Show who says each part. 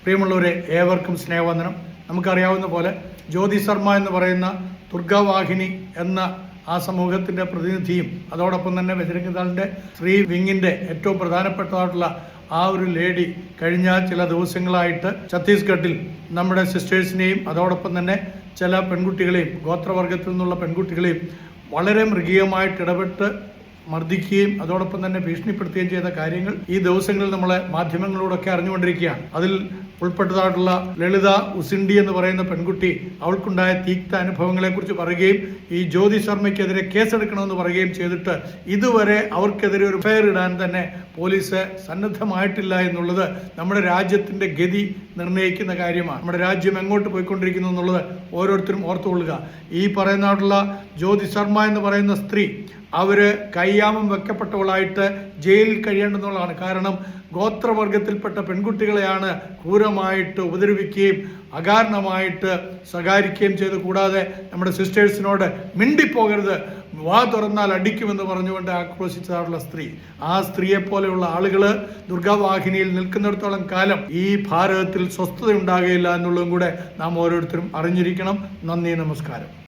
Speaker 1: പ്രിയമുള്ളവരെ, ഏവർക്കും സ്നേഹവന്ദനം. നമുക്കറിയാവുന്ന പോലെ ജ്യോതി ശർമ്മ എന്ന് പറയുന്ന ദുർഗാവാഹിനി എന്ന ആ സമൂഹത്തിൻ്റെ പ്രതിനിധിയും അതോടൊപ്പം തന്നെ ബജരംഗ് സ്ത്രീ വിങ്ങിൻ്റെ ഏറ്റവും പ്രധാനപ്പെട്ടതായിട്ടുള്ള ആ ഒരു ലേഡി കഴിഞ്ഞ ചില ദിവസങ്ങളായിട്ട് ഛത്തീസ്ഗഡിൽ നമ്മുടെ സിസ്റ്റേഴ്സിനെയും അതോടൊപ്പം തന്നെ ചില പെൺകുട്ടികളെയും ഗോത്രവർഗത്തിൽ നിന്നുള്ള പെൺകുട്ടികളെയും വളരെ മൃഗീയമായിട്ട് ഇടപെട്ട് മർദ്ദിക്കുകയും അതോടൊപ്പം തന്നെ ഭീഷണിപ്പെടുത്തുകയും ചെയ്ത കാര്യങ്ങൾ ഈ ദിവസങ്ങളിൽ നമ്മളെ മാധ്യമങ്ങളിലൂടെയൊക്കെ അറിഞ്ഞുകൊണ്ടിരിക്കുകയാണ്. അതിൽ ഉൾപ്പെട്ടതായിട്ടുള്ള ലളിത ഉസിൻഡി എന്ന് പറയുന്ന പെൺകുട്ടി അവൾക്കുണ്ടായ തീക്ത അനുഭവങ്ങളെക്കുറിച്ച് പറയുകയും ഈ ജ്യോതി ശർമ്മയ്ക്കെതിരെ കേസെടുക്കണമെന്ന് പറയുകയും ചെയ്തിട്ട് ഇതുവരെ അവർക്കെതിരെ ഒരു ഫെയർ ഇടാൻ തന്നെ പോലീസ് സന്നദ്ധമായിട്ടില്ല എന്നുള്ളത് നമ്മുടെ രാജ്യത്തിൻ്റെ ഗതി നിർണ്ണയിക്കുന്ന കാര്യമാണ്. നമ്മുടെ രാജ്യം എങ്ങോട്ട് പോയിക്കൊണ്ടിരിക്കുന്നു എന്നുള്ളത് ഓരോരുത്തരും ഓർത്തുകൊള്ളുക. ഈ പറയുന്നതായിട്ടുള്ള ജ്യോതി ശർമ്മ എന്ന് പറയുന്ന സ്ത്രീ അവര് കയ്യാമം വെക്കപ്പെട്ടവളായിട്ട് ജയിലിൽ കഴിയേണ്ടെന്നുള്ളതാണ്. കാരണം ഗോത്രവർഗത്തിൽപ്പെട്ട പെൺകുട്ടികളെയാണ് ക്രൂരമായിട്ട് ഉപദ്രവിക്കുകയും അകാരണമായിട്ട് സ്വകാരിക്കുകയും ചെയ്ത്, കൂടാതെ നമ്മുടെ സിസ്റ്റേഴ്സിനോട് മിണ്ടിപ്പോകരുത്, വാ തുറന്നാൽ അടിക്കുമെന്ന് പറഞ്ഞുകൊണ്ട് ആക്രോശിച്ചതായിട്ടുള്ള സ്ത്രീ. ആ സ്ത്രീയെ പോലെയുള്ള ആളുകൾ ദുർഗാവാഹിനിയിൽ നിൽക്കുന്നിടത്തോളം കാലം ഈ ഭാരതത്തിൽ സ്വസ്ഥത ഉണ്ടാകുകയില്ല എന്നുള്ളതും കൂടെ നാം ഓരോരുത്തരും അറിഞ്ഞിരിക്കണം. നന്ദി, നമസ്കാരം.